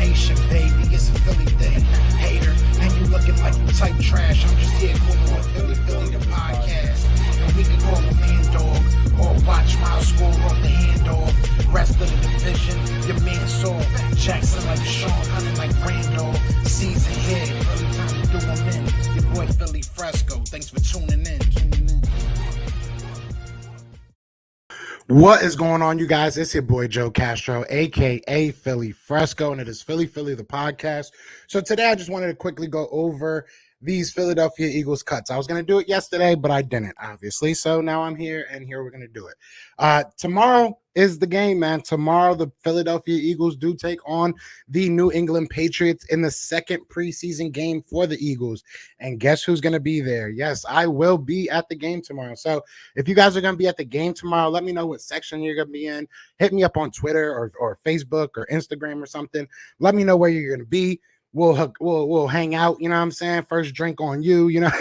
Nation, baby, it's a Philly thing. Hater, and you looking like you type trash. I'm just here calling with Philly the podcast. And we can call a man dog, or watch Miles score off the handoff. Rest of the division, your man saw Jackson like Sean, hunting like Randall. Season here, early time to do them in. Your boy Philly Fresco, thanks for tuning in. What is going on, you guys? It's your boy Joe Castro, aka Philly Fresco, and it is Philly the podcast. So today I just wanted to quickly go over these Philadelphia Eagles cuts. I was going to do it yesterday, but I didn't, obviously. So now I'm here, and here we're going to do it. Tomorrow is the game, man. Tomorrow, the Philadelphia Eagles do take on the New England Patriots in the second preseason game for the Eagles. And guess who's going to be there? Yes, I will be at the game tomorrow. So if you guys are going to be at the game tomorrow, let me know what section you're going to be in. Hit me up on Twitter or Facebook or Instagram or something. Let me know where you're going to be. We'll hang out, you know what I'm saying? First drink on you, you know,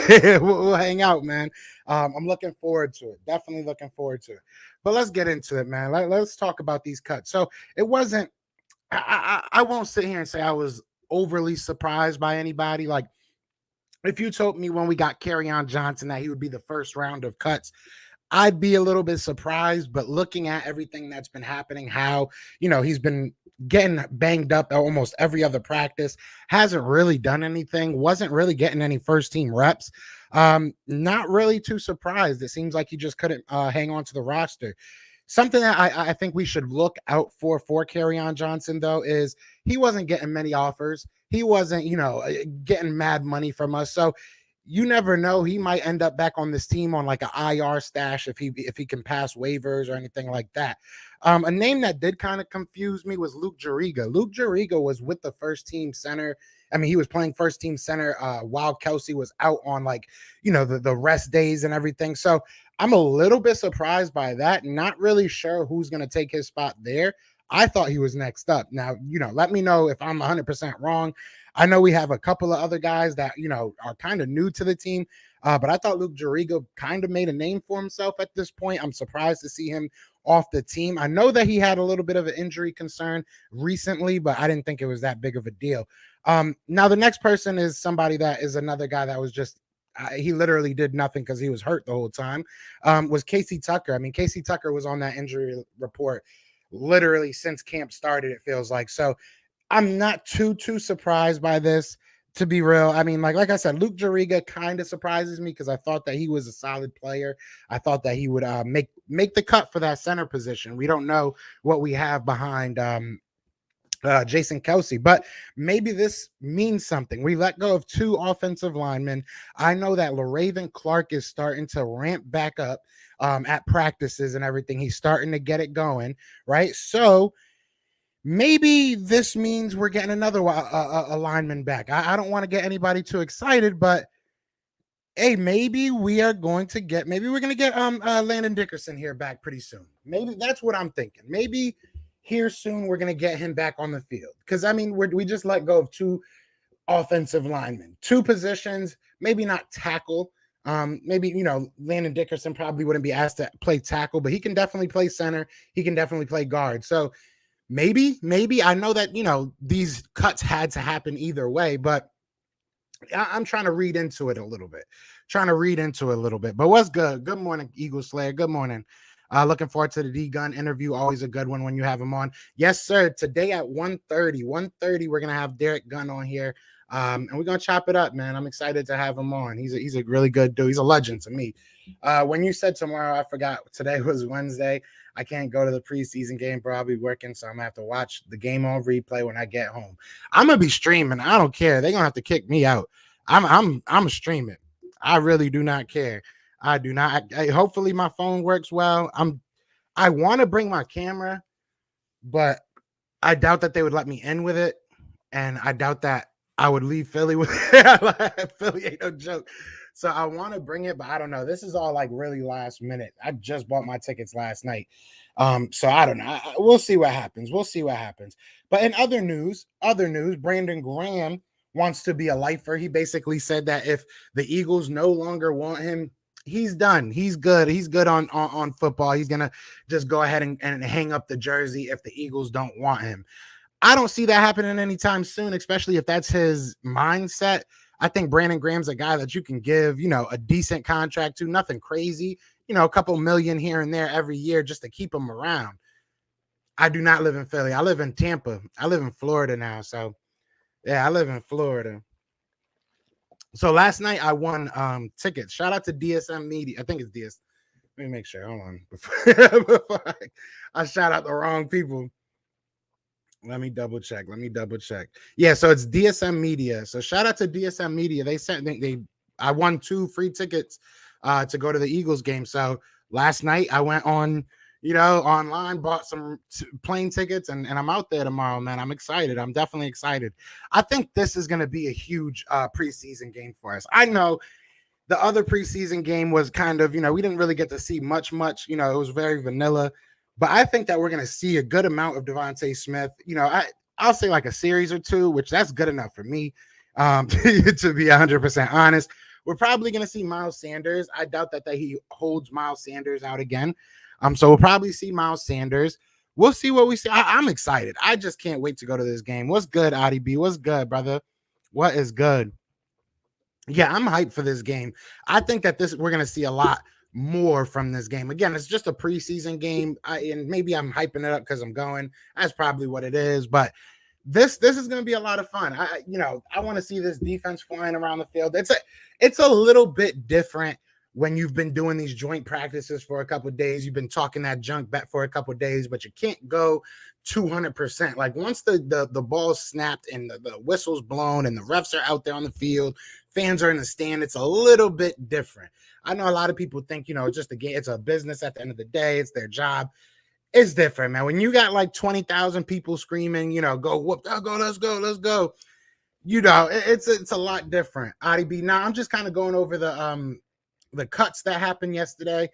we'll hang out, man. I'm looking forward to it. Definitely looking forward to it. But let's get into it, man. Let's talk about these cuts. So it wasn't, I won't sit here and say I was overly surprised by anybody. Like, if you told me when we got Kerryon Johnson that he would be the first round of cuts, I'd be a little bit surprised. But looking at everything that's been happening, how, you know, he's been getting banged up almost every other practice, hasn't really done anything, wasn't really getting any first team reps. Not really too surprised. It seems like he just couldn't hang on to the roster. Something that I think we should look out for Kerryon Johnson, though, is he wasn't getting many offers. He wasn't, you know, getting mad money from us. So you never know. He might end up back on this team on like an IR stash if he can pass waivers or anything like that. A name that did kind of confuse me was Luke Juriga. Luke Juriga was with the first team center. I mean, he was playing first team center while Kelsey was out on, like, you know, the rest days and everything. So I'm a little bit surprised by that. Not really sure who's going to take his spot there. I thought he was next up. Now, you know, let me know if I'm 100% wrong. I know we have a couple of other guys that, you know, are kind of new to the team, but I thought Luke Juriga kind of made a name for himself at this point. I'm surprised to see him off the team. I know that he had a little bit of an injury concern recently, but I didn't think it was that big of a deal. Now, the next person is somebody that is another guy that was just, he literally did nothing because he was hurt the whole time, was Casey Tucker. I mean, Casey Tucker was on that injury report literally since camp started, it feels like. So I'm not too surprised by this, to be real. I mean, like I said, Luke Juriga kind of surprises me because I thought that he was a solid player. I thought that he would make the cut for that center position. We don't know what we have behind Jason Kelsey, but maybe this means something. We let go of 2 offensive linemen. I know that LaRaven Clark is starting to ramp back up at practices and everything. He's starting to get it going, right? So maybe this means we're getting another lineman back. I don't want to get anybody too excited, but hey, maybe we're going to get Landon Dickerson here back pretty soon. Maybe that's what I'm thinking. Maybe here soon we're going to get him back on the field. Because, I mean, we just let go of 2 offensive linemen, 2 positions, maybe not tackle. Maybe, you know, Landon Dickerson probably wouldn't be asked to play tackle, but he can definitely play center. He can definitely play guard. So maybe I know that, you know, these cuts had to happen either way, but I'm trying to read into it a little bit. But what's good? Good morning, Eagle Slayer. Good morning. Looking forward to the D-Gun interview. Always a good one when you have him on. Yes, sir. Today at 1:30, we're going to have Derek Gunn on here. And we're going to chop it up, man. I'm excited to have him on. He's a really good dude. He's a legend to me. When you said tomorrow, I forgot today was Wednesday. I can't go to the preseason game, bro. I'll be working, so I'm going to have to watch the game on replay when I get home. I'm going to be streaming. I don't care. They're going to have to kick me out. I'm streaming. I really do not care. I do not. Hopefully my phone works well. I want to bring my camera, but I doubt that they would let me in with it, and I doubt that I would leave Philly with it. Philly ain't no joke. So I want to bring it, but I don't know. This is all like really last minute. I just bought my tickets last night. So I don't know. We'll see what happens. But in other news, Brandon Graham wants to be a lifer. He basically said that if the Eagles no longer want him, he's done. He's good. He's good on football. He's going to just go ahead and hang up the jersey if the Eagles don't want him. I don't see that happening anytime soon, especially if that's his mindset. I think Brandon Graham's a guy that you can give, a decent contract to, nothing crazy, a couple million here and there every year just to keep him around. I do not live in Philly. I live in Tampa. I live in Florida now. So, yeah, I live in Florida. So last night I won tickets. Shout out to DSM Media. I think it's DS. Let me make sure. Hold on. Before I shout out the wrong people. Let me double check. Yeah, so it's DSM Media. So shout out to DSM Media. They sent I won 2 free tickets to go to the Eagles game. So last night I went on, online, bought some plane tickets, and I'm out there tomorrow, man. I'm excited. I'm definitely excited. I think this is going to be a huge preseason game for us. I know the other preseason game was kind of, we didn't really get to see much, it was very vanilla. But I think that we're going to see a good amount of Devontae Smith. I'll say like a series or 2, which that's good enough for me, to be 100% honest. We're probably going to see Miles Sanders. I doubt that he holds Miles Sanders out again. So we'll probably see Miles Sanders. We'll see what we see. I'm excited. I just can't wait to go to this game. What's good, Adi B? What's good, brother? What is good? Yeah, I'm hyped for this game. I think that we're going to see a lot more from this game. Again, it's just a preseason game, and maybe I'm hyping it up because I'm going. That's probably what it is. But this is going to be a lot of fun. I want to see this defense flying around the field. It's a little bit different when you've been doing these joint practices for a couple of days. You've been talking that junk back for a couple of days, but you can't go 200%. Like once the ball's snapped and the whistle's blown and the refs are out there on the field, fans are in the stand, it's a little bit different. I know a lot of people think, it's just a game. It's a business at the end of the day. It's their job. It's different, man. When you got like 20,000 people screaming, go whoop, go, let's go. It's a lot different. Adi B. Now I'm just kind of going over the cuts that happened yesterday.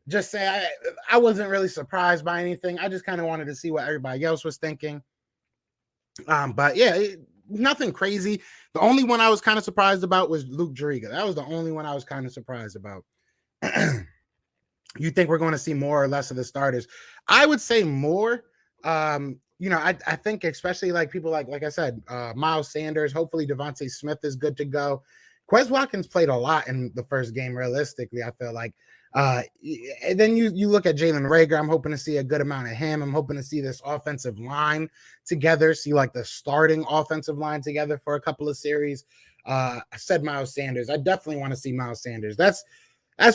Just say I wasn't really surprised by anything. I just kind of wanted to see what everybody else was thinking. But yeah, nothing crazy. The only one I was kind of surprised about was Luke Juriga. That was the only one I was kind of surprised about. You think we're going to see more or less of the starters? I would say more. I think especially like people like I said, Miles Sanders. Hopefully Devontae Smith is good to go. Quez Watkins played a lot in the first game. Realistically, I feel like. And then you look at Jalen Reagor. I'm hoping to see a good amount of him. I'm hoping to see this offensive line together, see like the starting offensive line together for a couple of series. I said Miles Sanders. I definitely want to see Miles Sanders. That's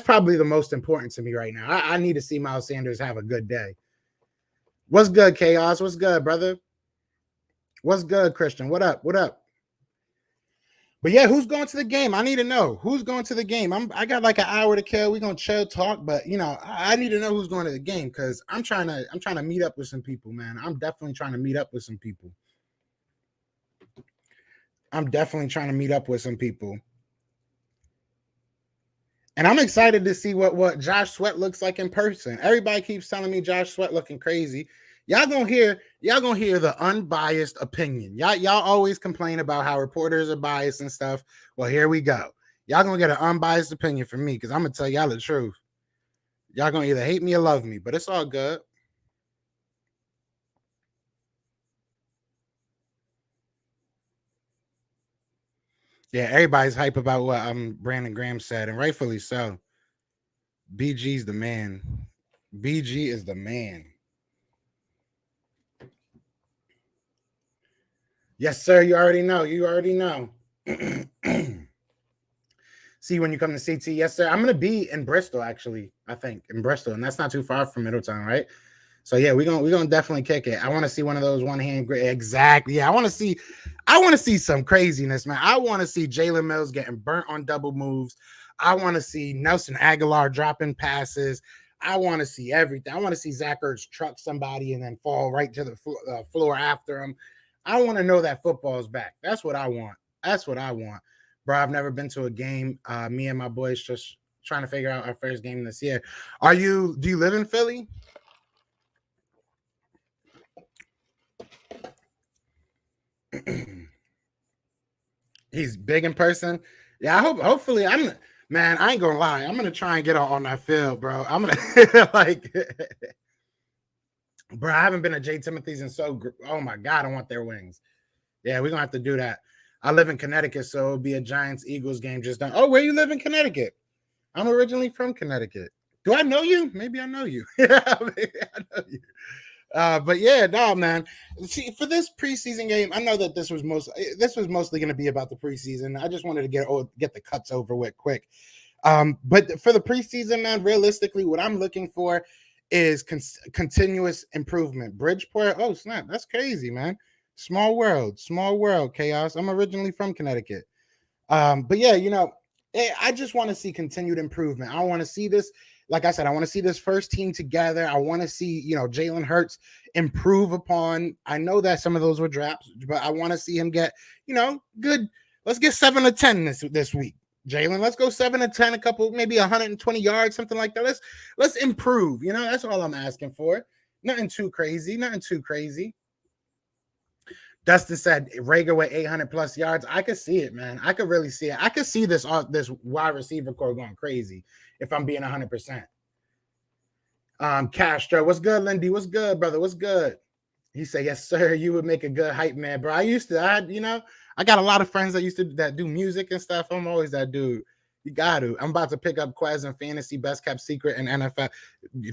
probably the most important to me right now. I need to see Miles Sanders have a good day. What's good, Chaos? What's good, brother? What's good, Christian? What up? But yeah, who's going to the game? I need to know who's going to the game. I got like an hour to kill. We're gonna chill talk, but I need to know who's going to the game because I'm trying to meet up with some people, man. I'm definitely trying to meet up with some people. And I'm excited to see what Josh Sweat looks like in person. Everybody keeps telling me Josh Sweat looking crazy. Y'all gonna hear the unbiased opinion. Y'all always complain about how reporters are biased and stuff. Well, here we go. Y'all gonna get an unbiased opinion from me because I'm gonna tell y'all the truth. Y'all gonna either hate me or love me, but it's all good. Yeah, everybody's hype about what Brandon Graham said, and rightfully so. BG's the man. BG is the man. Yes, sir. You already know. See when you come to CT. Yes, sir. I'm going to be in Bristol, actually, I think, in Bristol. And that's not too far from Middletown, right? So, yeah, we're gonna definitely kick it. I want to see one of those one-hand. Exactly. Yeah, I want to see some craziness, man. I want to see Jalen Mills getting burnt on double moves. I want to see Nelson Aguilar dropping passes. I want to see everything. I want to see Zach Ertz truck somebody and then fall right to the floor after him. I want to know that football's back. That's what I want. Bro, I've never been to a game. Me and my boys just trying to figure out our first game this year. Do you live in Philly? He's big in person. Yeah, hopefully I ain't gonna lie. I'm gonna try and get on that field, bro. I'm gonna like Bro, I haven't been to J. Timothy's in oh my God, I want their wings. Yeah, we're going to have to do that. I live in Connecticut, so it'll be a Giants-Eagles game just done. Oh, where you live in Connecticut? I'm originally from Connecticut. Do I know you? Maybe I know you. Yeah, maybe I know you. But yeah, no, man. See, for this preseason game, I know that this was mostly going to be about the preseason. I just wanted to get the cuts over with quick. But for the preseason, man, realistically, what I'm looking for is continuous improvement. Bridgeport, oh snap, that's crazy, man. Small world, chaos. I'm originally from Connecticut. But yeah, I just want to see continued improvement. I want to see this, like I said, I want to see this first team together. I want to see, Jalen Hurts improve upon. I know that some of those were drops, but I want to see him get, good. Let's get 7 to 10 this week. Jalen, let's go 7 to 10, a couple, maybe 120 yards, something like that. Let's improve. That's all I'm asking for. Nothing too crazy. Dustin said Rager with 800 plus yards. I could see it, man. I could really see it. I could see this wide receiver core going crazy if I'm being 100%. Castro, what's good, Lindy? What's good, brother? What's good? He said, yes, sir. You would make a good hype man, bro. I got a lot of friends that do music and stuff. I'm always that dude. You got to. I'm about to pick up Quez and Fantasy Best Kept Secret and NFL.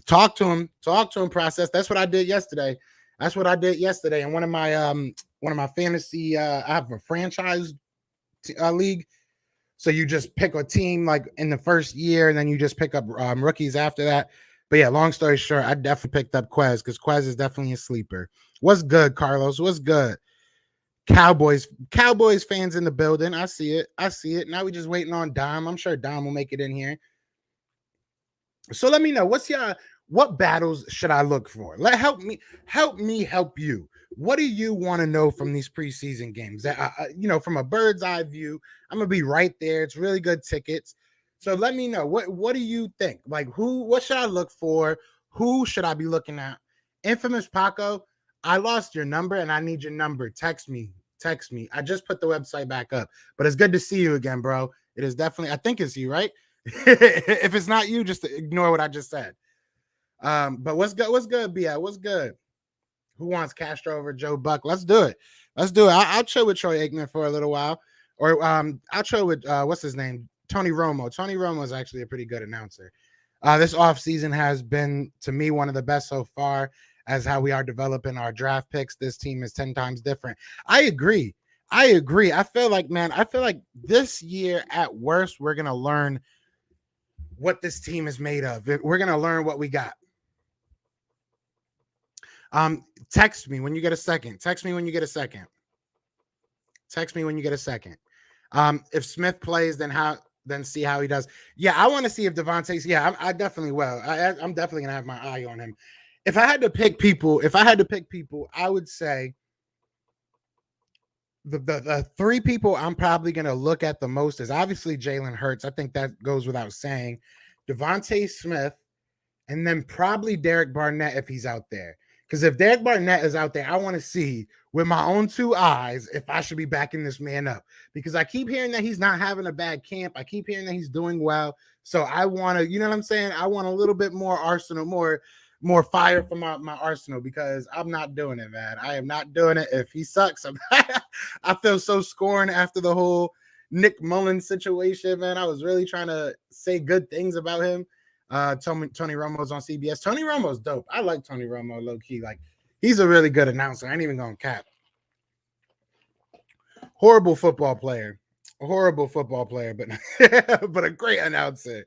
Talk to him, process. That's what I did yesterday. And one of my fantasy, I have a franchise league. So you just pick a team like in the first year, and then you just pick up rookies after that. But yeah, long story short, I definitely picked up Quez because Quez is definitely a sleeper. What's good, Carlos? What's good? Cowboys fans in the building. I see it. Now we're just waiting on Dom. I'm sure Dom will make it in here. So let me know what battles should I look for? Help me help you. What do you want to know from these preseason games? That from a bird's eye view, I'm gonna be right there. It's really good tickets. So let me know what do you think? Like what should I look for? Who should I be looking at? Infamous Paco, I lost your number and I need your number. Text me. I just put the website back up, but it's good to see you again, bro. It is definitely, I think it's you, right? If it's not you, just ignore what I just said. But what's good, B.I.? What's good? Who wants Castro over Joe Buck? Let's do it. I'll chill with Troy Aikman for a little while. Or I'll chill with what's his name? Tony Romo. Tony Romo is actually a pretty good announcer. This offseason has been, to me, one of the best so far as how we are developing our draft picks. This team is 10 times different. I agree. I feel like this year, at worst, we're going to learn what this team is made of. We're going to learn what we got. Text me when you get a second. If Smith plays, then see how he does. Yeah, I want to see if Devontae's. Yeah, I definitely will. I'm definitely gonna have my eye on him. If I had to pick people, I would say the three people I'm probably gonna look at the most is obviously Jalen Hurts. I think that goes without saying. Devontae Smith, and then probably Derek Barnett if he's out there. Because if Derek Barnett is out there, I want to see with my own two eyes if I should be backing this man up. Because I keep hearing that he's not having a bad camp. I keep hearing that he's doing well. So I want to, you know what I'm saying? I want a little bit more arsenal, more fire from my arsenal, because I'm not doing it, man. I am not doing it. If he sucks, I feel so scorned after the whole Nick Mullins situation, man. I was really trying to say good things about him. Tony Romo's on CBS. Tony Romo's dope. I like Tony Romo low key. Like, he's a really good announcer. I ain't even gonna cap. Horrible football player, but but a great announcer.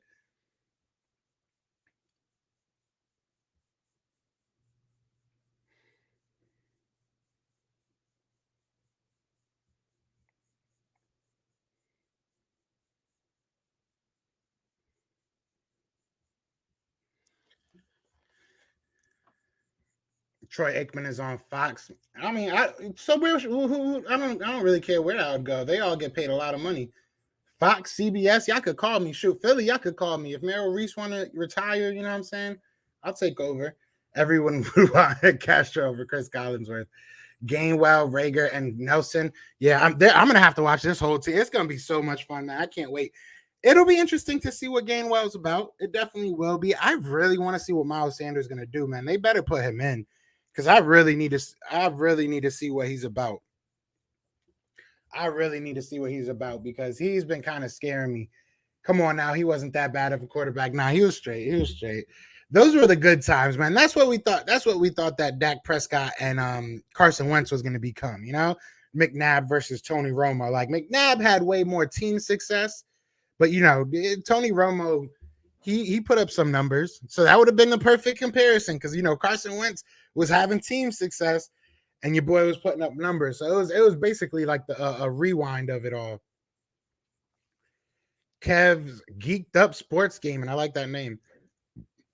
Troy Aikman is on Fox. I mean, I don't really care where I would go. They all get paid a lot of money. Fox, CBS, y'all could call me. Shoot, Philly, y'all could call me. If Merrill Reese want to retire, you know what I'm saying? I'll take over. Everyone would want Castro over Chris Collinsworth. Gainwell, Rager, and Nelson. Yeah, I'm going to have to watch this whole team. It's going to be so much fun, man. I can't wait. It'll be interesting to see what Gainwell's about. It definitely will be. I really want to see what Miles Sanders is going to do, man. They better put him in, because I really need to see what he's about. I really need to see what he's about because he's been kind of scaring me. Come on now, he wasn't that bad of a quarterback. Nah, he was straight. He was straight. Those were the good times, man. That's what we thought. That's what we thought that Dak Prescott and Carson Wentz was going to become. You know, McNabb versus Tony Romo. Like McNabb had way more team success, but you know, Tony Romo, he put up some numbers, so that would have been the perfect comparison because you know Carson Wentz was having team success, and your boy was putting up numbers. So it was basically like a rewind of it all. Kev's Geeked Up Sports Gaming. I like that name.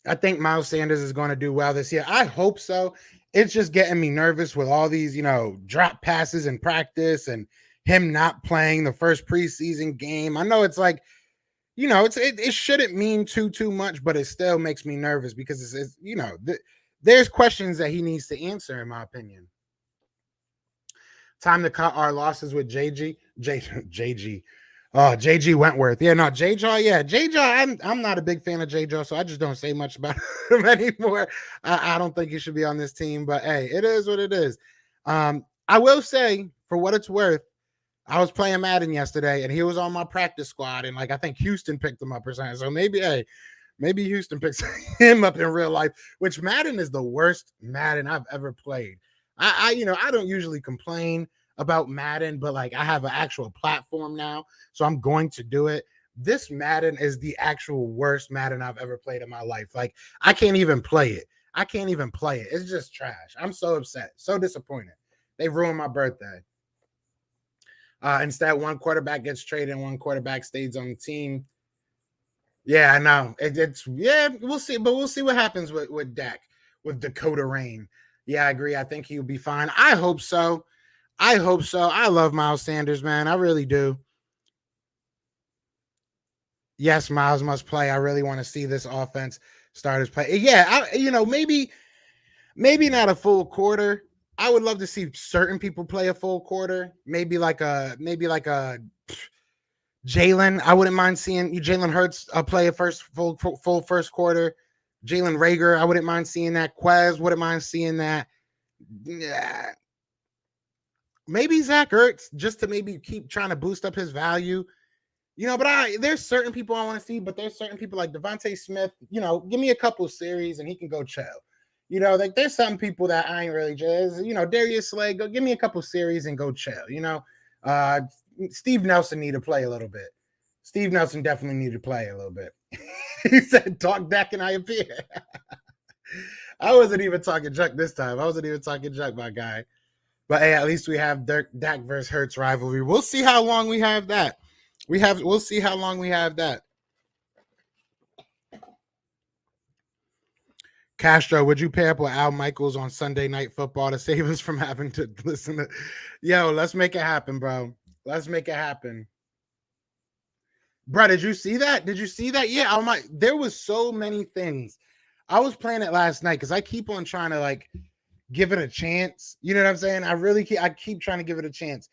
I think Miles Sanders is going to do well this year. I hope so. It's just getting me nervous with all these, you know, drop passes in practice and him not playing the first preseason game. I know it's like, you know, it shouldn't mean too much, but it still makes me nervous because it's you know, there's questions that he needs to answer, in my opinion. Time to cut our losses with JG. Oh, JG Wentworth. Yeah, no, JJ. Yeah, JJ. I'm not a big fan of JJ, so I just don't say much about him anymore. I don't think he should be on this team, but hey, it is what it is. I will say, for what it's worth, I was playing Madden yesterday, and he was on my practice squad, and like I think Houston picked him up or something. So maybe Houston picks him up in real life. Which Madden is the worst Madden I've ever played. I don't usually complain about Madden, but like I have an actual platform now, so I'm going to do it. This Madden is the actual worst Madden I've ever played in my life. Like I can't even play it. It's just trash. I'm so upset, so disappointed. They ruined my birthday. Instead, one quarterback gets traded and one quarterback stays on the team. Yeah, I know. Yeah, we'll see, but we'll see what happens with Dak, with Dakota Rain. Yeah, I agree. I think he'll be fine. I hope so. I love Miles Sanders, man. I really do. Yes, Miles must play. I really want to see this offense starters play. Yeah, maybe not a full quarter. I would love to see certain people play a full quarter. Maybe like a Jalen. I wouldn't mind seeing Jalen Hurts play a full first quarter. Jalen Rager. I wouldn't mind seeing that. Quez. Wouldn't mind seeing that. Yeah. Maybe Zach Ertz just to maybe keep trying to boost up his value. You know, but there's certain people I want to see, but there's certain people like Devontae Smith, you know, give me a couple series and he can go chill. You know, like there's some people that I ain't really just, you know, Darius Slay, go give me a couple series and go chill. You know, Steve Nelson need to play a little bit. Steve Nelson definitely need to play a little bit. He said, talk Dak and I appear. I wasn't even talking junk this time. I wasn't even talking junk, my guy. But hey, at least we have Dak versus Hurts rivalry. We'll see how long we have that. We'll see how long we have that. Castro, would you pair up with Al Michaels on Sunday Night Football to save us from having to listen to? Yo, let's make it happen, bro. Let's make it happen. Bro, did you see that? Yeah, there was so many things. I was playing it last night because I keep on trying to like give it a chance. You know what I'm saying? I keep trying to give it a chance.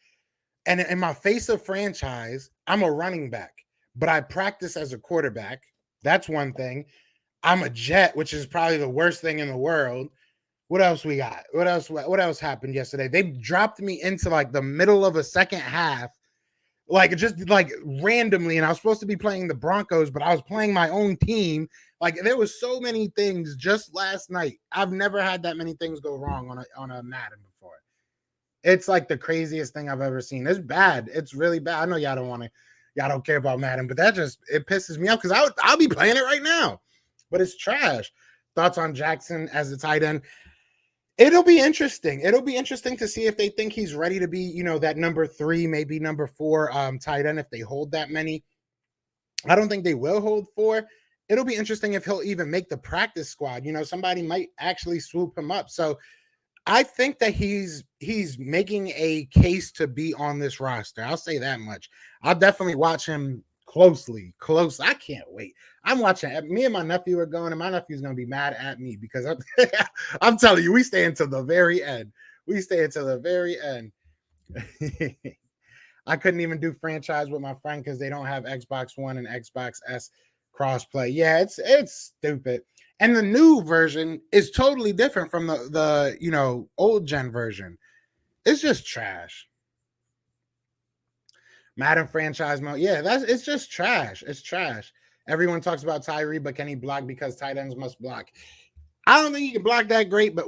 And in my face of franchise, I'm a running back, but I practice as a quarterback. That's one thing. I'm a Jet, which is probably the worst thing in the world. What else we got? What else happened yesterday? They dropped me into like the middle of a second half, like just like randomly, and I was supposed to be playing the Broncos, but I was playing my own team. Like there was so many things just last night. I've never had that many things go wrong on a Madden before. It's like the craziest thing I've ever seen. It's bad. It's really bad. I know y'all don't care about Madden, but it pisses me off because I'll be playing it right now. But it's trash. Thoughts on Jackson as a tight end? It'll be interesting. It'll be interesting to see if they think he's ready to be, you know, that number 3, maybe number 4 tight end if they hold that many. I don't think they will hold 4. It'll be interesting if he'll even make the practice squad. You know, somebody might actually swoop him up. So I think that he's making a case to be on this roster. I'll say that much. I'll definitely watch him closely. I can't wait. I'm watching. Me and my nephew are going, and my nephew's going to be mad at me because I'm telling you, we stay until the very end. I couldn't even do franchise with my friend because they don't have Xbox One and Xbox S crossplay. Yeah, it's stupid. And the new version is totally different from the old gen version. It's just trash. Madden franchise mode. Yeah, it's just trash. It's trash. Everyone talks about Tyree, but can he block because tight ends must block? I don't think he can block that great, but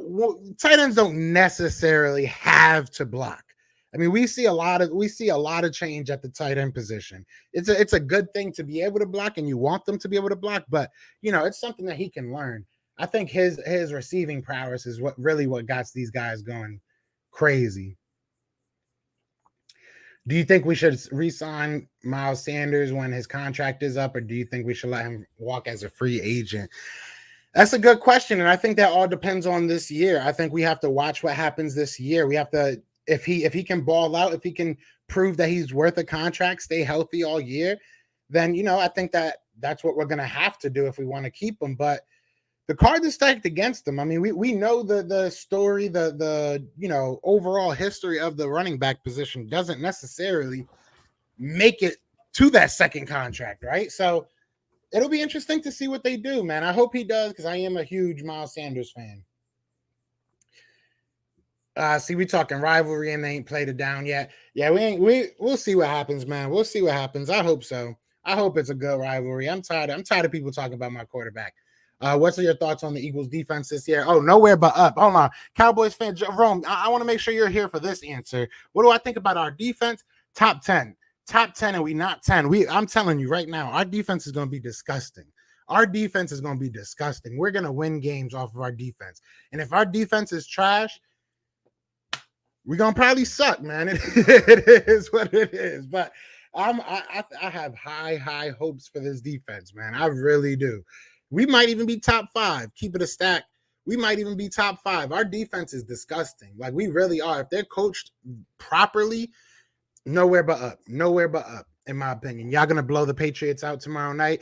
tight ends don't necessarily have to block. I mean, we see a lot of change at the tight end position. It's a good thing to be able to block, and you want them to be able to block, but it's something that he can learn. I think his receiving prowess is what got these guys going crazy. Do you think we should re-sign Miles Sanders when his contract is up, or do you think we should let him walk as a free agent? That's a good question, and I think that all depends on this year. I think we have to watch what happens this year. We have to, if he can ball out, if he can prove that he's worth a contract, stay healthy all year, then I think that's what we're going to have to do if we want to keep him. But the cards are stacked against them. I mean, we know the story, the overall history of the running back position doesn't necessarily make it to that second contract, right? So it'll be interesting to see what they do, man. I hope he does, because I am a huge Miles Sanders fan. See, we talking rivalry and they ain't played it down yet. Yeah, we'll see what happens, man. We'll see what happens. I hope so. I hope it's a good rivalry. I'm tired of people talking about my quarterback. What's your thoughts on the Eagles defense this year? Oh, nowhere but up. Hold on. Cowboys fan Jerome, I want to make sure you're here for this answer. What do I think about our defense? Top 10. Top 10, and we not 10. I'm telling you right now, our defense is going to be disgusting. Our defense is going to be disgusting. We're going to win games off of our defense. And if our defense is trash, we're going to probably suck, man. It is what it is. But I have high hopes for this defense, man. I really do. We might even be top 5. Keep it a stack. We might even be top 5. Our defense is disgusting. Like, we really are. If they're coached properly, nowhere but up. Nowhere but up, in my opinion. Y'all going to blow the Patriots out tomorrow night?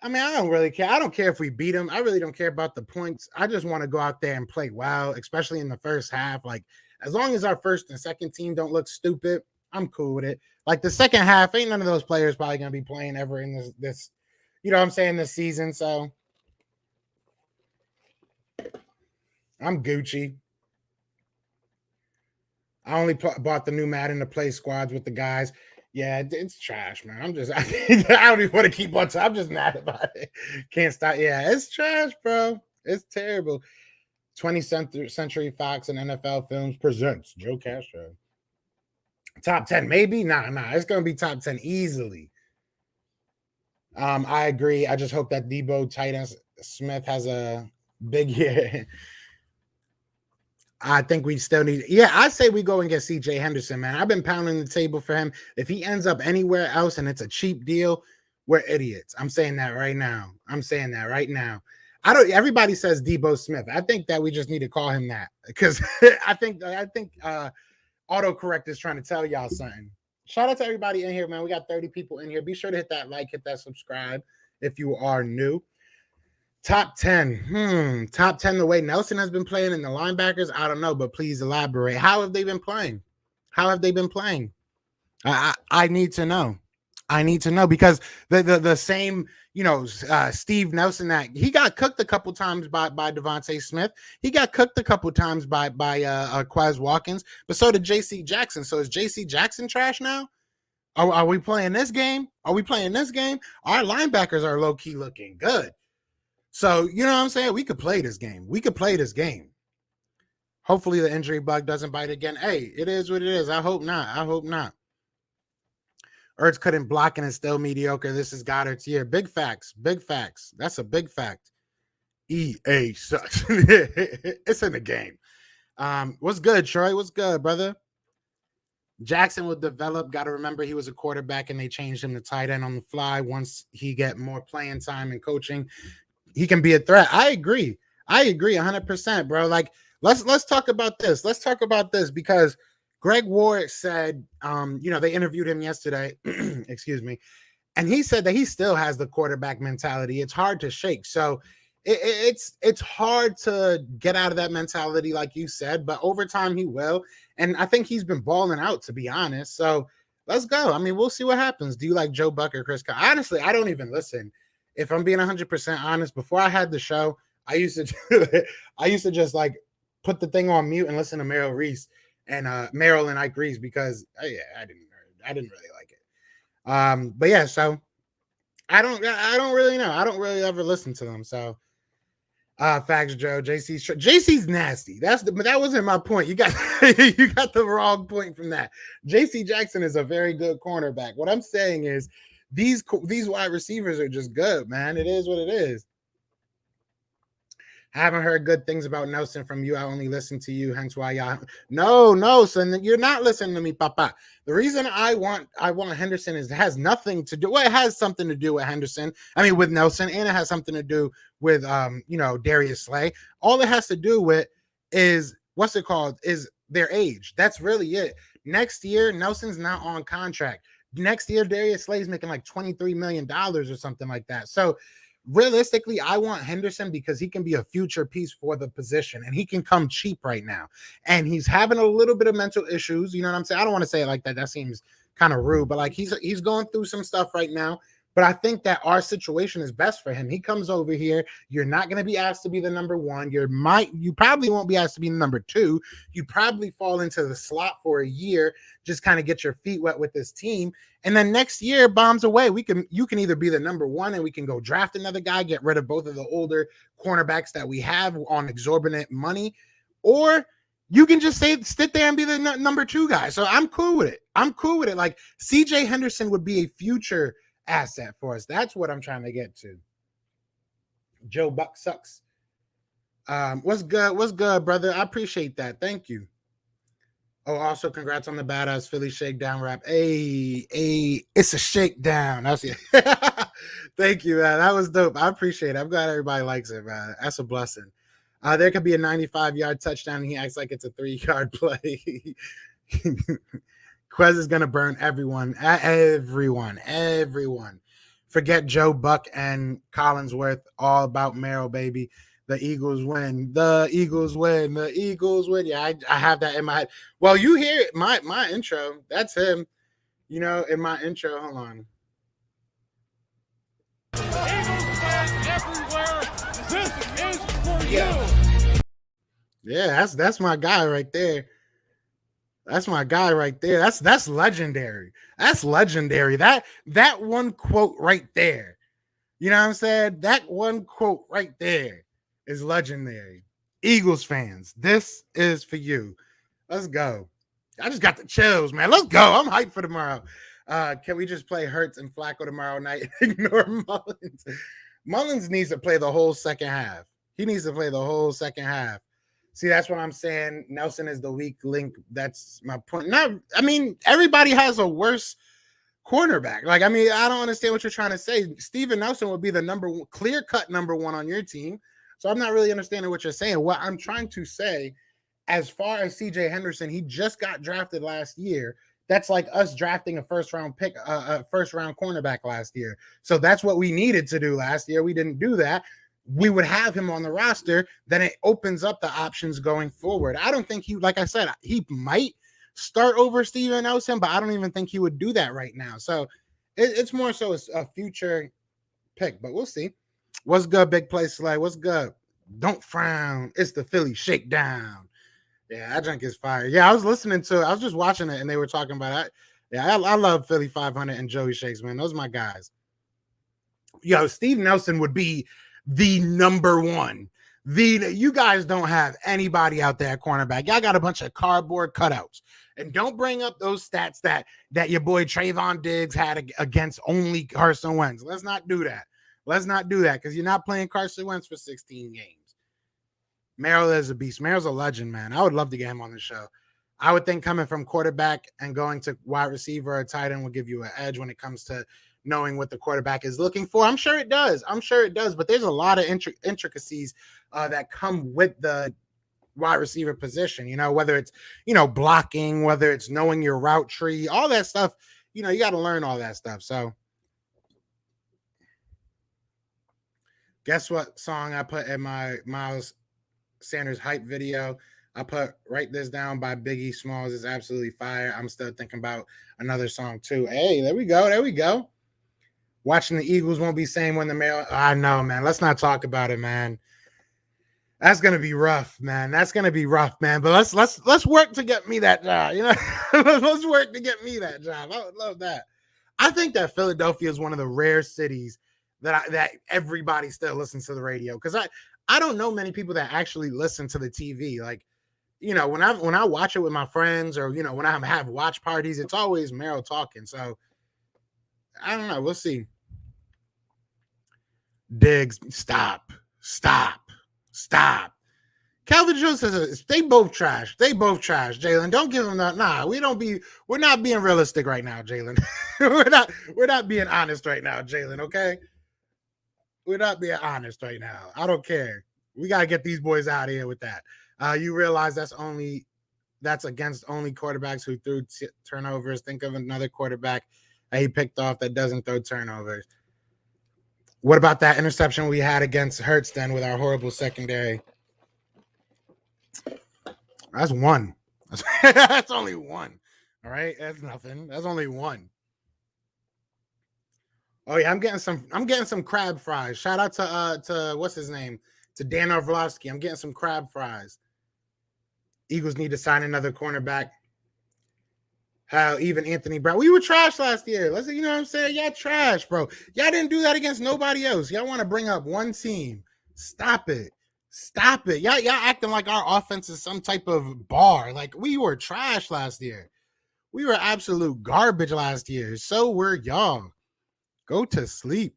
I mean, I don't really care. I don't care if we beat them. I really don't care about the points. I just want to go out there and play well, especially in the first half. Like, as long as our first and second team don't look stupid, I'm cool with it. Like, the second half, ain't none of those players probably going to be playing ever in this this season. So I'm Gucci. I only bought the new Madden to play squads with the guys. Yeah, it's trash, man. I don't even want to keep on. I'm just mad about it. Can't stop. Yeah, it's trash, bro. It's terrible. 20th Century Fox and NFL Films presents Joe Castro. Top 10, maybe? Nah. It's going to be top 10 easily. I agree. I just hope that Debo Titan Smith has a big year. I think we still need. Yeah, I say we go and get CJ Henderson, man. I've been pounding the table for him. If he ends up anywhere else and it's a cheap deal, we're idiots. I'm saying that right now. Everybody says Debo Smith. I think that we just need to call him that, because I think autocorrect is trying to tell y'all something. Shout out to everybody in here, man. We got 30 people in here. Be sure to hit that like, hit that subscribe if you are new. Top 10. Top 10 the way Nelson has been playing and the linebackers, I don't know, but please elaborate. How have they been playing? I need to know. Because the same, Steve Nelson, that he got cooked a couple times by Devontae Smith. He got cooked a couple times by Quez Watkins, but so did J.C. Jackson. So is J.C. Jackson trash now? Are we playing this game? Our linebackers are low-key looking good. So, you know what I'm saying? We could play this game. Hopefully the injury bug doesn't bite again. Hey, it is what it is. I hope not. Ertz couldn't block and is still mediocre. This is Goddard's year. Big facts. That's a big fact. EA sucks. It's in the game. What's good, Troy? What's good, brother? Jackson will develop. Got to remember he was a quarterback and they changed him to tight end on the fly. Once he get more playing time and coaching, he can be a threat. I agree 100%, bro. Like, let's talk about this. Because Greg Ward said, they interviewed him yesterday, excuse me, and he said that he still has the quarterback mentality. It's hard to shake. So it's hard to get out of that mentality, like you said, but over time he will. And I think he's been balling out, to be honest. So let's go. I mean, we'll see what happens. Do you like Joe Buck or Chris Honestly, I don't even listen. If I'm being 100% honest, before I had the show, I used to I used to just like put the thing on mute and listen to Meryl Reese and Meryl and Ike Reese because yeah, I didn't really like it. But yeah, so I don't really know. I don't really ever listen to them. So facts, Joe. JC's nasty. But that wasn't my point. You got you got the wrong point from that. JC Jackson is a very good cornerback. What I'm saying is these wide receivers are just good, man. It is what it is. I haven't heard good things about Nelson from you. I only listen to you, hence why y'all. No, son, you're not listening to me, Papa. The reason I want Henderson is it has nothing to do. Well, it has something to do with Henderson. I mean, with Nelson, and it has something to do with Darius Slay. All it has to do with is what's it called? Is their age. That's really it. Next year, Nelson's not on contract. Next year, Darius Slay's making like $23 million or something like that. So realistically, I want Henderson because he can be a future piece for the position and he can come cheap right now. And he's having a little bit of mental issues. You know what I'm saying? I don't want to say it like that. That seems kind of rude, but like he's going through some stuff right now. But I think that our situation is best for him. He comes over here. You're not going to be asked to be the number one. You probably won't be asked to be the number two. You probably fall into the slot for a year, just kind of get your feet wet with this team. And then next year, bombs away. You can either be the number one and we can go draft another guy, get rid of both of the older cornerbacks that we have on exorbitant money, or you can just sit there and be the number two guy. So I'm cool with it. Like CJ Henderson would be a future asset for us. That's what I'm trying to get to. Joe Buck sucks. What's good, brother? I appreciate that. Thank you. Oh, also congrats on the badass Philly shakedown rap. Hey, it's a shakedown. That's it. Thank you, man. That was dope. I appreciate it. I'm glad everybody likes it, man. That's a blessing. There could be a 95-yard touchdown, and he acts like it's a 3-yard play. Quez is gonna burn everyone. Forget Joe Buck and Collinsworth. All about Merrill, baby. The Eagles win. Yeah, I have that in my head. Well, you hear it. My intro. That's him. You know, in my intro. Hold on. Eagles fans everywhere. This is for you. Yeah, that's my guy right there. That's my guy right there. That's legendary. That's legendary. That one quote right there. You know what I'm saying? That one quote right there is legendary. Eagles fans, this is for you. Let's go. I just got the chills, man. Let's go. I'm hyped for tomorrow. Can we just play Hurts and Flacco tomorrow night and ignore Mullins? Mullins needs to play the whole second half. He needs to play the whole second half. See, that's what I'm saying. Nelson is the weak link. That's my point. Everybody has a worse cornerback. Like, I don't understand what you're trying to say. Steven Nelson would be the clear-cut number one on your team. So I'm not really understanding what you're saying. What I'm trying to say, as far as CJ Henderson, he just got drafted last year. That's like us drafting a first-round cornerback last year. So that's what we needed to do last year. We didn't do that. We would have him on the roster, then it opens up the options going forward. I don't think like I said, he might start over Steven Nelson, but I don't even think he would do that right now. So it's more so a future pick, but we'll see. What's good, Big Play Slay? What's good? Don't frown. It's the Philly shakedown. Yeah, that junk is fire. Yeah, I was just watching it and they were talking about it. Yeah, I love Philly 500 and Joey Shakes, man. Those are my guys. Yo, Steve Nelson would be the number one. You guys don't have anybody out there at cornerback. Y'all got a bunch of cardboard cutouts. And don't bring up those stats that your boy Trayvon Diggs had against only Carson Wentz. Let's not do that. Because you're not playing Carson Wentz for 16 games. Merrill is a beast. Merrill's a legend, man. I would love to get him on the show. I would think coming from quarterback and going to wide receiver or tight end will give you an edge when it comes to knowing what the quarterback is looking for. I'm sure it does. But there's a lot of intricacies that come with the wide receiver position, whether it's, blocking, whether it's knowing your route tree, all that stuff, you got to learn all that stuff. So guess what song I put in my Miles Sanders hype video? I put Write This Down by Biggie Smalls. Is absolutely fire. I'm still thinking about another song too. Hey, there we go. Watching the Eagles won't be same when the mail. I know, man. Let's not talk about it, man. That's gonna be rough, man. That's gonna be rough, man. But let's work to get me that job. You know, let's work to get me that job. I would love that. I think that Philadelphia is one of the rare cities that everybody still listens to the radio, because I don't know many people that actually listen to the TV. Like, you know, when I watch it with my friends, or, you know, when I have watch parties, it's always Meryl talking. So I don't know. We'll see. Diggs, stop. Calvin Jones says they both trash. They both trash. Jalen, don't give them that. Nah, we're not being realistic right now, Jalen. we're not being honest right now, Jalen. Okay, we're not being honest right now. I don't care. We gotta get these boys out of here with that. You realize that's against only quarterbacks who threw turnovers. Think of another quarterback that he picked off that doesn't throw turnovers. What about that interception we had against Hurts then with our horrible secondary? That's one. That's only one. All right, that's nothing. That's only one. Oh yeah, I'm getting some crab fries. Shout out to what's his name? To Dan Orlovsky. I'm getting some crab fries. Eagles need to sign another cornerback. How even Anthony Brown. We were trash last year. Let's, you know what I'm saying? Y'all trash, bro. Y'all didn't do that against nobody else. Y'all want to bring up one team. Stop it. Stop it. Y'all acting like our offense is some type of bar. Like, we were trash last year. We were absolute garbage last year. So were y'all. Go to sleep.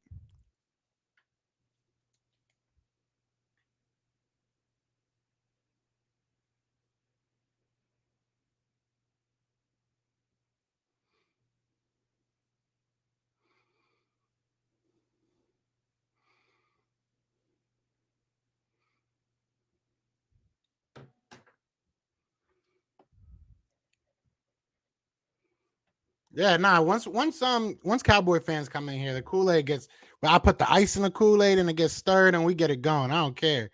Yeah, nah. Once Cowboy fans come in here, the Kool-Aid gets. Well, I put the ice in the Kool-Aid and it gets stirred and we get it going. I don't care.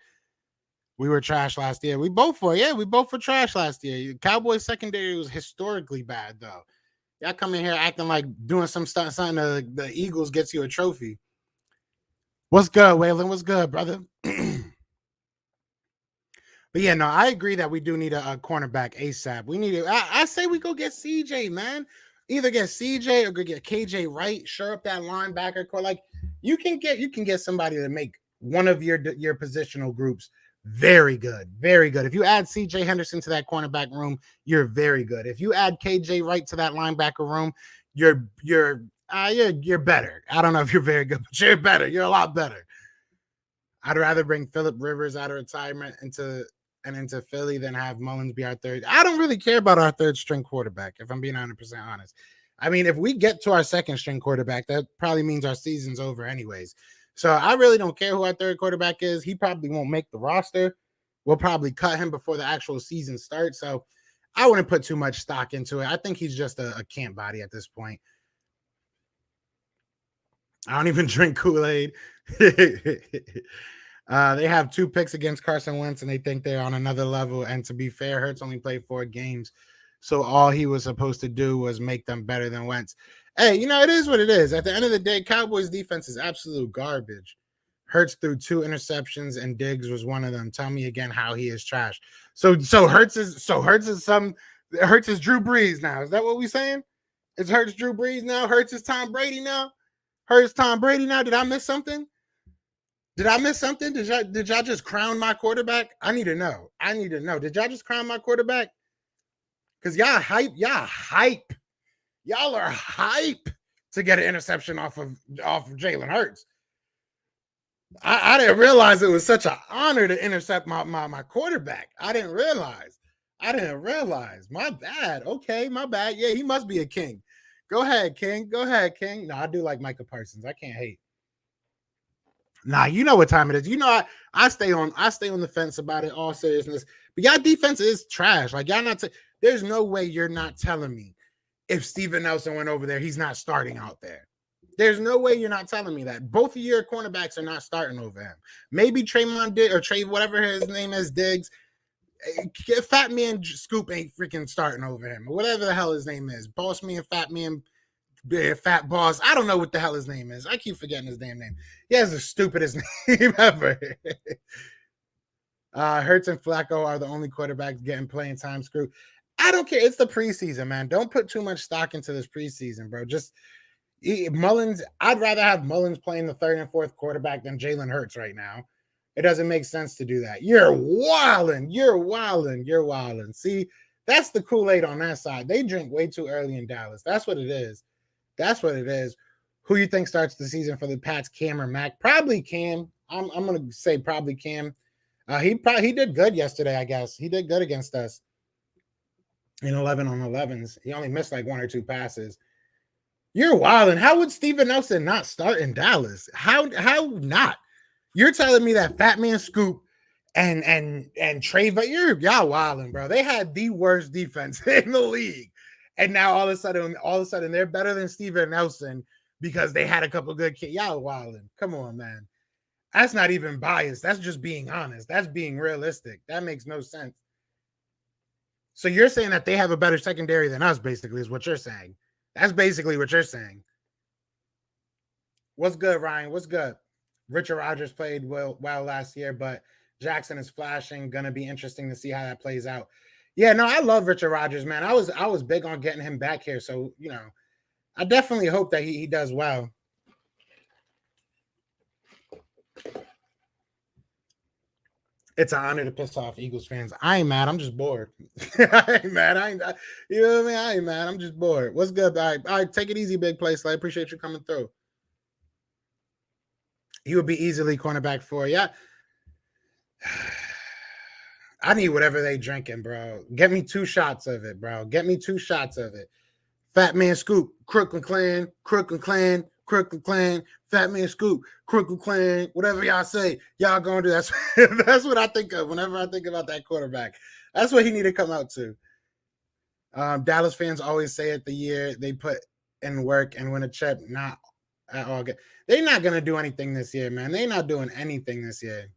We were trash last year. We both were trash last year. Cowboys secondary was historically bad though. Y'all come in here acting like doing some stuff, something the Eagles gets you a trophy. What's good, Waylon? What's good, brother? But yeah, no, I agree that we do need a cornerback ASAP. We need I say we go get CJ, man. Either get CJ or go get KJ Wright. Shore up that linebacker core. Like, you can get somebody to make one of your positional groups very good, very good. If you add CJ Henderson to that cornerback room, you're very good. If you add KJ Wright to that linebacker room, you're better. I don't know if you're very good, but you're better. You're a lot better. I'd rather bring Phillip Rivers out of retirement into Philly than have Mullins be our third. I don't really care about our third string quarterback, if I'm being 100% honest. I mean, if we get to our second string quarterback, that probably means our season's over anyways. So I really don't care who our third quarterback is. He probably won't make the roster. We'll probably cut him before the actual season starts. So I wouldn't put too much stock into it. I think he's just a camp body at this point. I don't even drink Kool-Aid. They have 2 picks against Carson Wentz, and they think they're on another level. And to be fair, Hurts only played 4 games, so all he was supposed to do was make them better than Wentz. Hey, you know, it is what it is. At the end of the day, Cowboys defense is absolute garbage. Hurts threw 2 interceptions, and Diggs was one of them. Tell me again how he is trash. So Hurts is Drew Brees now. Is that what we saying? Is Hurts Drew Brees now? Hurts is Tom Brady now? Hurts Tom Brady now? Did I miss something? Did y'all just crown my quarterback? I need to know. Did y'all just crown my quarterback? Because y'all hype. Y'all are hype to get an interception off of Jalen Hurts. I didn't realize it was such an honor to intercept my quarterback. I didn't realize. My bad. Okay, my bad. Yeah, he must be a king. Go ahead, King. No, I do like Micah Parsons. I can't hate. Nah, you know what time it is. You know, I stay on the fence about it, all seriousness. But y'all defense is trash. Like, y'all not. There's no way you're not telling me if Steven Nelson went over there, he's not starting out there. There's no way you're not telling me that. Both of your cornerbacks are not starting over him. Maybe Traymon or Trey, whatever his name is, Diggs. Fat Man Scoop ain't freaking starting over him. Or whatever the hell his name is. Boss Man, Fat Man. Fat Boss. I don't know what the hell his name is. I keep forgetting his damn name. He has the stupidest name ever. Hurts and Flacco are the only quarterbacks getting playing time. Screw. I don't care. It's the preseason, man. Don't put too much stock into this preseason, bro. Just Mullins. I'd rather have Mullins playing the third and fourth quarterback than Jalen Hurts right now. It doesn't make sense to do that. You're wilding. You're wilding. You're wilding. See, that's the Kool-Aid on that side. They drink way too early in Dallas. That's what it is. That's what it is. Who you think starts the season for the Pats, Cam or Mac? Probably Cam. I'm gonna say probably Cam. He did good yesterday, I guess. He did good against us in 11 on 11s. He only missed like one or two passes. You're wild. And how would Steven Nelson not start in Dallas? How not? You're telling me that Fat Man Scoop and Treva, y'all wilding, bro. They had the worst defense in the league. And now all of a sudden, they're better than Steven Nelson because they had a couple good kids. Y'all wilding. Come on, man. That's not even biased. That's just being honest. That's being realistic. That makes no sense. So you're saying that they have a better secondary than us, basically, is what you're saying. That's basically what you're saying. What's good, Ryan? What's good? Richard Rodgers played well last year, but Jackson is flashing. Gonna be interesting to see how that plays out. Yeah, no, I love Richard Rodgers, man. I was big on getting him back here. So, I definitely hope that he does well. It's an honor to piss off Eagles fans. I ain't mad. I'm just bored. I ain't mad. You know what I mean? I ain't mad. I'm just bored. What's good? All right, take it easy, big place. I appreciate you coming through. He would be easily cornerback 4. Yeah. I need whatever they drinking, bro. Get me 2 shots of it, bro. Get me 2 shots of it. Fat Man Scoop, Crooklyn Clan, Crooklyn Clan, Crooklyn Clan, Fat Man Scoop, Crooklyn Clan, whatever y'all say, y'all gonna do. That's what I think of whenever I think about that quarterback. That's what he need to come out to. Dallas fans always say it the year they put in work and win a chip, not at all. They're not gonna do anything this year, man. They're not doing anything this year.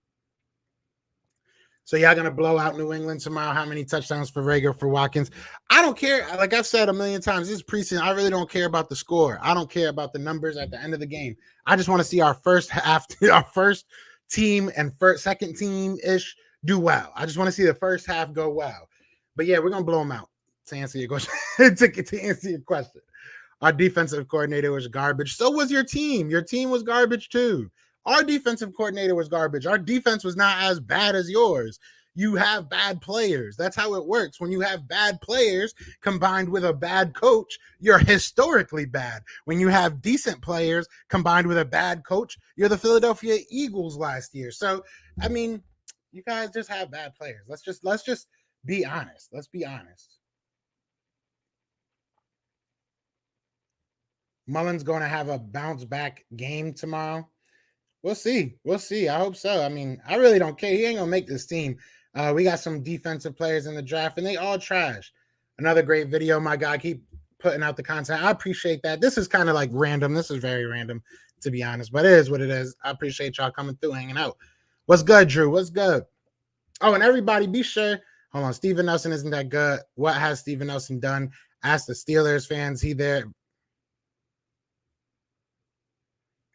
So y'all gonna blow out New England tomorrow? How many touchdowns for Rager, for Watkins? I don't care. Like I've said a million times, this is preseason. I really don't care about the score. I don't care about the numbers at the end of the game. I just want to see our first half, our first team and second team ish do well. I just want to see the first half go well. But yeah, we're gonna blow them out. To answer your question, to answer your question, our defensive coordinator was garbage. So was your team. Your team was garbage too. Our defensive coordinator was garbage. Our defense was not as bad as yours. You have bad players. That's how it works. When you have bad players combined with a bad coach, you're historically bad. When you have decent players combined with a bad coach, you're the Philadelphia Eagles last year. So, I mean, you guys just have bad players. Let's just be honest. Let's be honest. Mullins going to have a bounce back game tomorrow. We'll see. We'll see. I hope so. I mean, I really don't care. He ain't going to make this team. We got some defensive players in the draft, and they all trash. Another great video, my guy. Keep putting out the content. I appreciate that. This is kind of like random. This is very random, to be honest, but it is what it is. I appreciate y'all coming through, hanging out. What's good, Drew? What's good? Oh, and everybody, be sure. Hold on. Steven Nelson isn't that good. What has Steven Nelson done? Ask the Steelers fans. He there.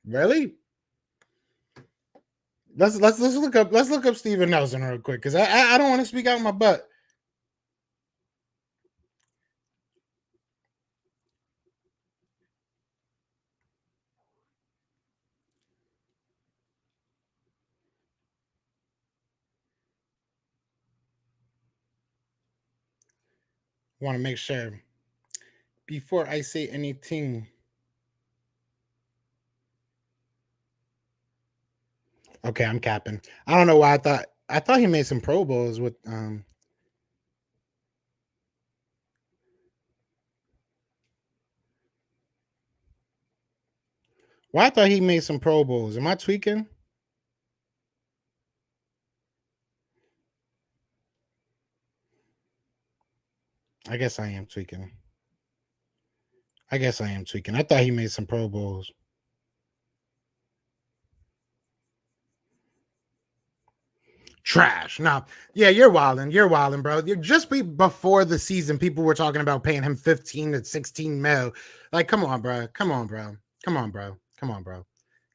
Really? Let's look up Steven Nelson real quick because I don't want to speak out my butt. Want to make sure before I say anything. Okay, I'm capping. I don't know why I thought he made some Pro Bowls with Well, I thought he made some Pro Bowls. Am I tweaking? I guess I am tweaking. I thought he made some Pro Bowls. Trash. Now, yeah, you're wilding. You're wilding, bro. You're just before the season, people were talking about paying him 15 to 16 mil. Like, come on, bro. Come on, bro. Come on, bro. Come on, bro.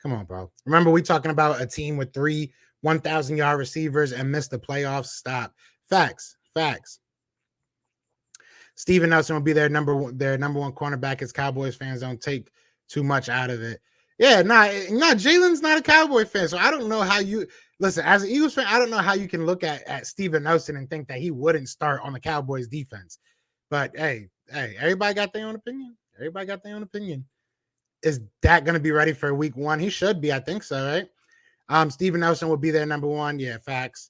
Come on, bro. Remember, we talking about a team with 3 1,000-yard receivers and missed the playoffs. Stop. Facts. Steven Nelson will be their number one cornerback. As Cowboys fans don't take too much out of it. Yeah, Jalen's not a Cowboy fan, so I don't know how you listen. As an Eagles fan, I don't know how you can look at Steven Nelson and think that he wouldn't start on the Cowboys defense. But hey, everybody got their own opinion. Is Dak going to be ready for week 1? He should be. I think so, right? Steven Nelson will be their number 1. Yeah, facts.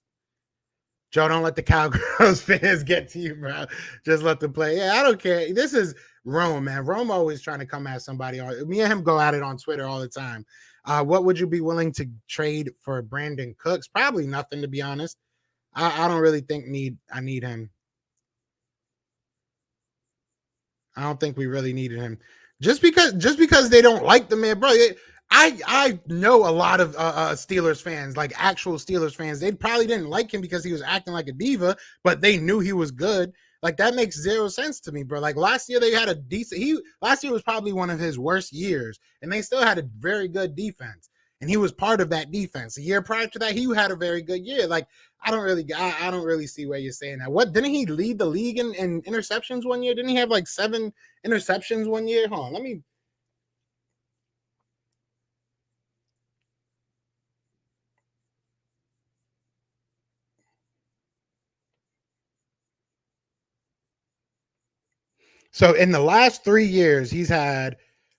Joe, don't let the Cowgirls fans get to you, bro. Just let them play. Yeah, I don't care. This is Rome, man. Rome always trying to come at somebody. Me and him go at it on Twitter all the time. What would you be willing to trade for Brandon Cooks? Probably nothing, to be honest. I don't really think I need him. I don't think we really needed him. Just because they don't like the man, bro. I know a lot of Steelers fans, like actual Steelers fans. They probably didn't like him because he was acting like a diva, but they knew he was good. Like, that makes zero sense to me, bro. Like, last year they had a decent. Last year was probably one of his worst years, and they still had a very good defense, and he was part of that defense. The year prior to that, he had a very good year. Like, I don't really see where you're saying that. What, didn't he lead the league in interceptions one year? Didn't he have like 7 interceptions one year? Hold on, let me. So in the last 3 years, he's had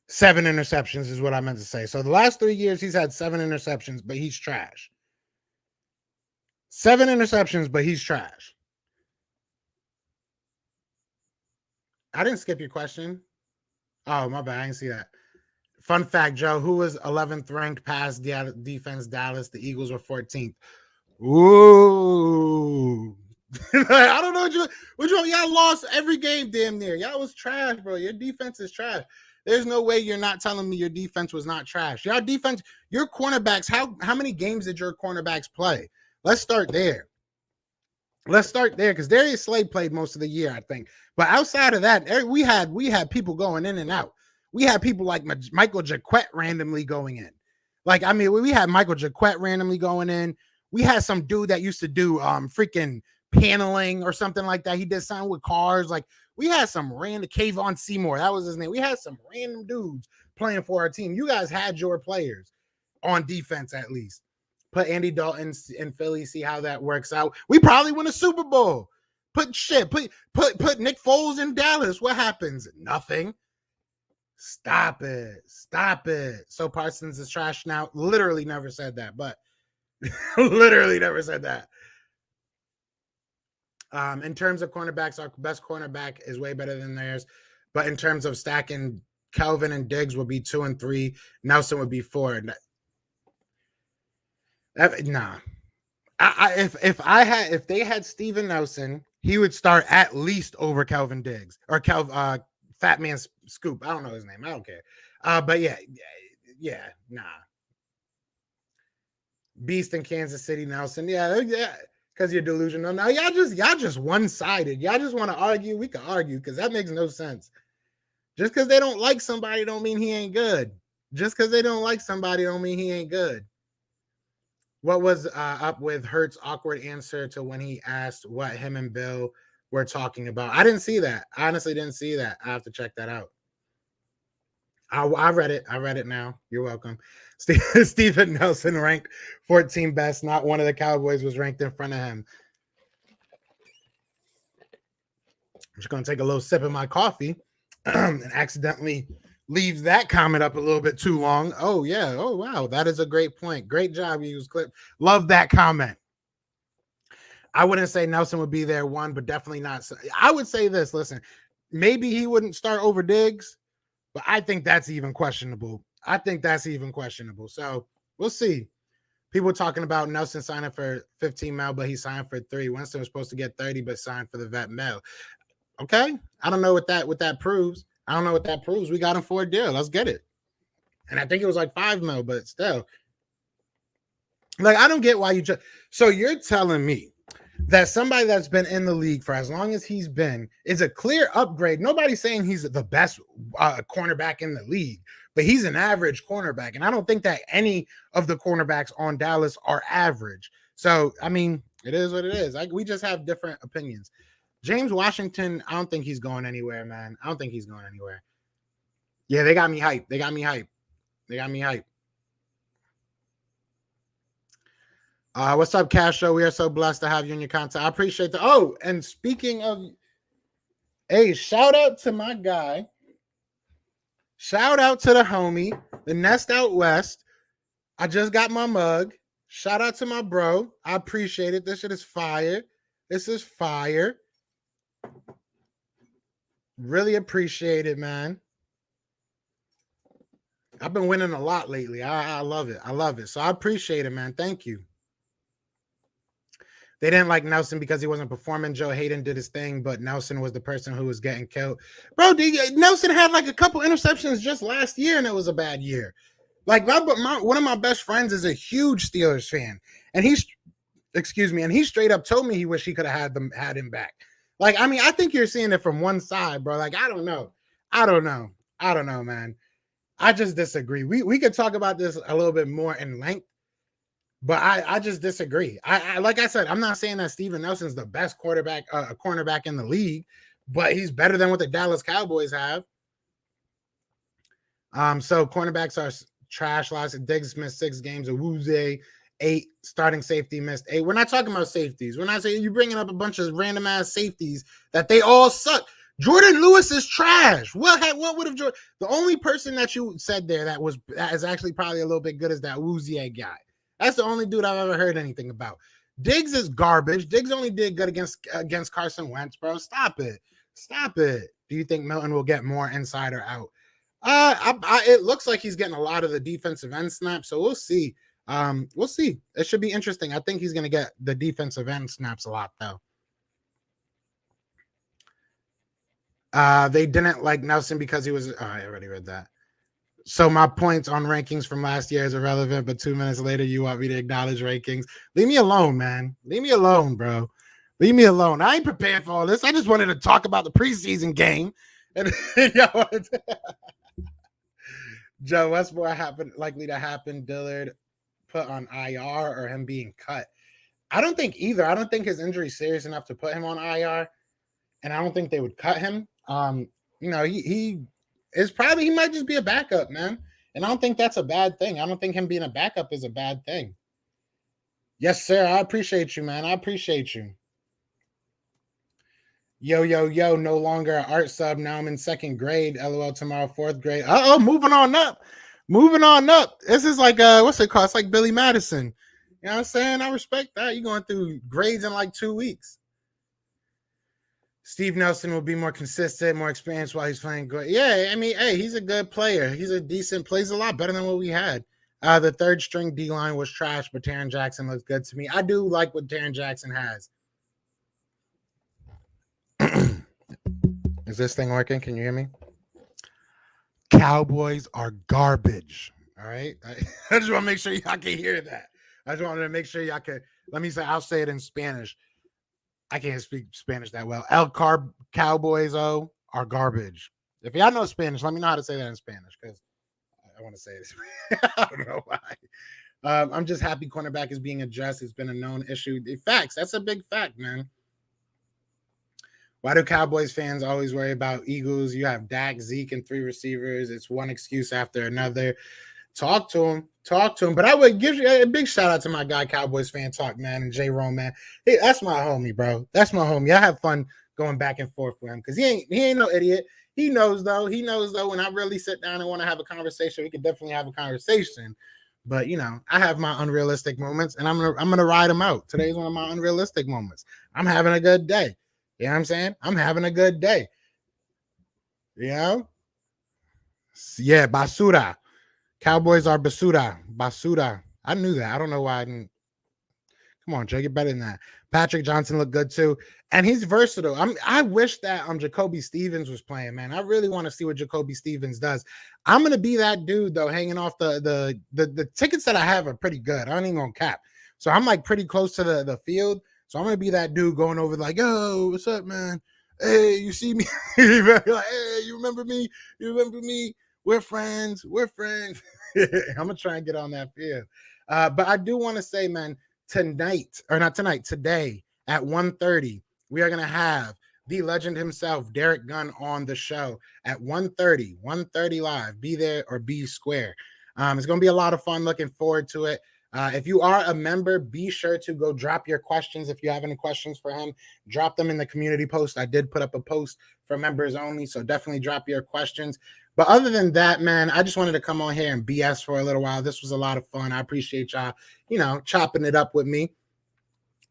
7 interceptions, is what I meant to say. So the last 3 years, he's had 7 interceptions, but he's trash. 7 interceptions, but he's trash. I didn't skip your question. Oh, my bad. I didn't see that. Fun fact, Joe, who was 11th ranked pass defense Dallas? The Eagles were 14th. Ooh. I don't know what you y'all lost every game damn near. Y'all was trash, bro. Your defense is trash. There's no way you're not telling me your defense was not trash. Your defense, your cornerbacks, how many games did your cornerbacks play? Let's start there. Because Darius Slay played most of the year, I think. But outside of that, we had people going in and out. We had people like Michael Jacquet randomly going in. Like, I mean, we had Michael Jacquet randomly going in. We had some dude that used to do freaking paneling or something like that. He did something with cars. Like, we had some random Kayvon Seymour. That was his name. We had some random dudes playing for our team. You guys had your players on defense, at least. Put Andy Dalton in Philly, see how that works out. We probably win a Super Bowl. Put Nick Foles in Dallas. What happens? Nothing. Stop it. So Parsons is trash now. Literally never said that, but literally never said that. In terms of cornerbacks, our best cornerback is way better than theirs. But in terms of stacking, Kelvin and Diggs would be 2 and 3. Nelson would be 4. Nah. If they had Steven Nelson, he would start at least over Kelvin Diggs or Fat Man Scoop. I don't know his name. I don't care. But yeah, nah. Beast in Kansas City, Nelson. Yeah. Because you're delusional. Now y'all just one-sided. Y'all just want to argue. We can argue because that makes no sense. Just because they don't like somebody don't mean he ain't good. What was up with Hurt's awkward answer to when he asked what him and Bill were talking about? I didn't see that. I honestly didn't see that. I have to check that out. I read it. I read it now. You're welcome. Steven Nelson ranked 14 best. Not one of the Cowboys was ranked in front of him. I'm just going to take a little sip of my coffee and accidentally leave that comment up a little bit too long. Oh, yeah. Oh, wow. That is a great point. Great job, Eagles Clip. Love that comment. I wouldn't say Nelson would be there 1, but definitely not. I would say this. Listen, maybe he wouldn't start over Diggs, but I think that's even questionable. So we'll see. People talking about Nelson signing for 15 mil, but he signed for 3. Winston was supposed to get 30, but signed for the vet mil. Okay. I don't know what that proves. We got him for a deal. Let's get it. And I think it was like 5 mil, but still. Like, I don't get why you just. So you're telling me that somebody that's been in the league for as long as he's been is a clear upgrade. Nobody's saying he's the best cornerback in the league, but he's an average cornerback. And I don't think that any of the cornerbacks on Dallas are average. So, I mean, it is what it is. We just have different opinions. James Washington, I don't think he's going anywhere, man. I don't think he's going anywhere. Yeah, they got me hyped. They got me hyped. What's up, Castro? We are so blessed to have you in your content. I appreciate the. Oh, and speaking of, hey, shout out to my guy. Shout out to the homie, the Nest Out West. I just got my mug. Shout out to my bro. I appreciate it. This shit is fire. This is fire. Really appreciate it, man. I've been winning a lot lately. I love it. I love it. So I appreciate it, man. Thank you. They didn't like Nelson because he wasn't performing. Joe Hayden did his thing, but Nelson was the person who was getting killed. Bro, Nelson had like a couple interceptions just last year, and it was a bad year. Like one of my best friends is a huge Steelers fan, and he straight up told me he wished he could have had him back. Like, I mean, I think you're seeing it from one side, bro. Like, I don't know, man. I just disagree. We could talk about this a little bit more in length, but I just disagree. I like I said, I'm not saying that Steven Nelson's the best cornerback in the league, but he's better than what the Dallas Cowboys have. So cornerbacks are trash. Diggs missed 6 games. Awuzie 8. Starting safety missed 8. We're not talking about safeties. We're not saying you're bringing up a bunch of random ass safeties that they all suck. Jordan Lewis is trash. What would have Jordan? The only person that you said there that is actually probably a little bit good is that Awuzie guy. That's the only dude I've ever heard anything about. Diggs is garbage. Diggs only did good against Carson Wentz, bro. Stop it. Do you think Milton will get more inside or out? It looks like he's getting a lot of the defensive end snaps, so we'll see. We'll see. It should be interesting. I think he's going to get the defensive end snaps a lot, though. They didn't like Nelson because he was. Oh, I already read that. So my points on rankings from last year is irrelevant, but 2 minutes later, you want me to acknowledge rankings. Leave me alone, man. Leave me alone, bro. Leave me alone. I ain't prepared for all this. I just wanted to talk about the preseason game. And Joe, what's more likely to happen? Dillard put on IR or him being cut? I don't think either. I don't think his injury is serious enough to put him on IR, and I don't think they would cut him. He might just be a backup, man. And I don't think that's a bad thing. I don't think him being a backup is a bad thing. Yes, sir. I appreciate you, man. I appreciate you. Yo, no longer an art sub. Now I'm in 2nd grade. LOL tomorrow, 4th grade. Moving on up. This is like, what's it called? It's like Billy Madison. You know what I'm saying? I respect that. You're going through grades in like 2 weeks. Steve Nelson will be more consistent, more experienced while he's playing good. Yeah, I mean, hey, he's a good player. Plays a lot better than what we had. The 3rd string D-line was trash, but Taron Jackson looks good to me. I do like what Taron Jackson has. Is this thing working? Can you hear me? Cowboys are garbage. All right. I just want to make sure y'all can hear that. I just wanted to make sure y'all can. I'll say it in Spanish. I can't speak Spanish that well. Cowboys are garbage. If y'all know Spanish, let me know how to say that in Spanish because I want to say it. I don't know why. I'm just happy cornerback is being addressed. It's been a known issue. Facts. That's a big fact, man. Why do Cowboys fans always worry about Eagles? You have Dak, Zeke, and 3 receivers. It's one excuse after another. Talk to him. But I would give you a big shout out to my guy, Cowboys fan talk, man, and J. Rome, man. Hey, that's my homie, bro. That's my homie. I have fun going back and forth with him because he ain't no idiot. He knows though when I really sit down and want to have a conversation, we can definitely have a conversation. But I have my unrealistic moments, and I'm gonna ride them out. Today's one of my unrealistic moments. I'm having a good day. You know what I'm saying? I'm having a good day. Yeah, basura. Cowboys are basura. I knew that. I don't know why I didn't. Come on, Joe, get better than that. Patrick Johnson looked good too, and he's versatile. I wish that Jacoby Stevens was playing, man. I really want to see what Jacoby Stevens does. I'm gonna be that dude though, hanging off the tickets that I have are pretty good. I ain't even gonna cap, so I'm like pretty close to the field. So I'm going to be that dude going over like, yo, what's up, man? Hey, you see me? Like, hey, you remember me? You remember me? We're friends. We're friends. I'm going to try and get on that field. But I do want to say, man, tonight, or not tonight, today at 1:30, we are going to have the legend himself, Derek Gunn, on the show at 1:30 live. Be there or be square. It's going to be a lot of fun. Looking forward to it. If you are a member, be sure to go drop your questions. If you have any questions for him, drop them in the community post. I did put up a post for members only, so definitely drop your questions. But other than that, man, I just wanted to come on here and BS for a little while. This was a lot of fun. I appreciate y'all, chopping it up with me.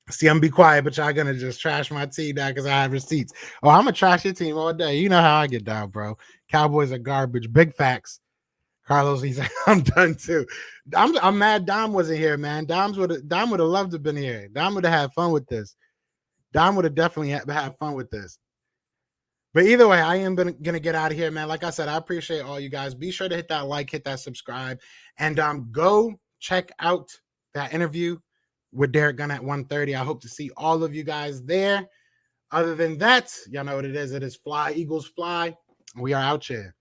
See, I'm be quiet, but y'all gonna just trash my team now because I have receipts. Oh, I'm gonna trash your team all day. You know how I get down, bro. Cowboys are garbage. Big facts. Carlos, he's like, I'm done too. I'm mad Dom wasn't here, man. Dom would have loved to have been here. Dom would have had fun with this. Dom would have definitely had fun with this. But either way, I am gonna get out of here, man. Like I said, I appreciate all you guys. Be sure to hit that like, hit that subscribe, and go check out that interview with Derek Gunn at 1:30. I hope to see all of you guys there. Other than that, y'all know what it is. It is Fly, Eagles Fly. We are out here.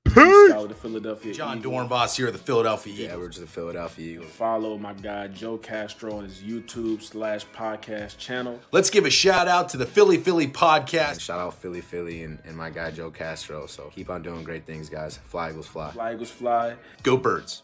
Peace. The Philadelphia John Eagles. Dornbos here of the Philadelphia Eagles. Edwards of the Philadelphia Eagles. Follow my guy Joe Castro on his YouTube/podcast channel. Let's give a shout out to the Philly podcast. Shout out Philly and my guy Joe Castro. So keep on doing great things, guys. Fly Eagles Fly. Fly Eagles Fly. Go Birds.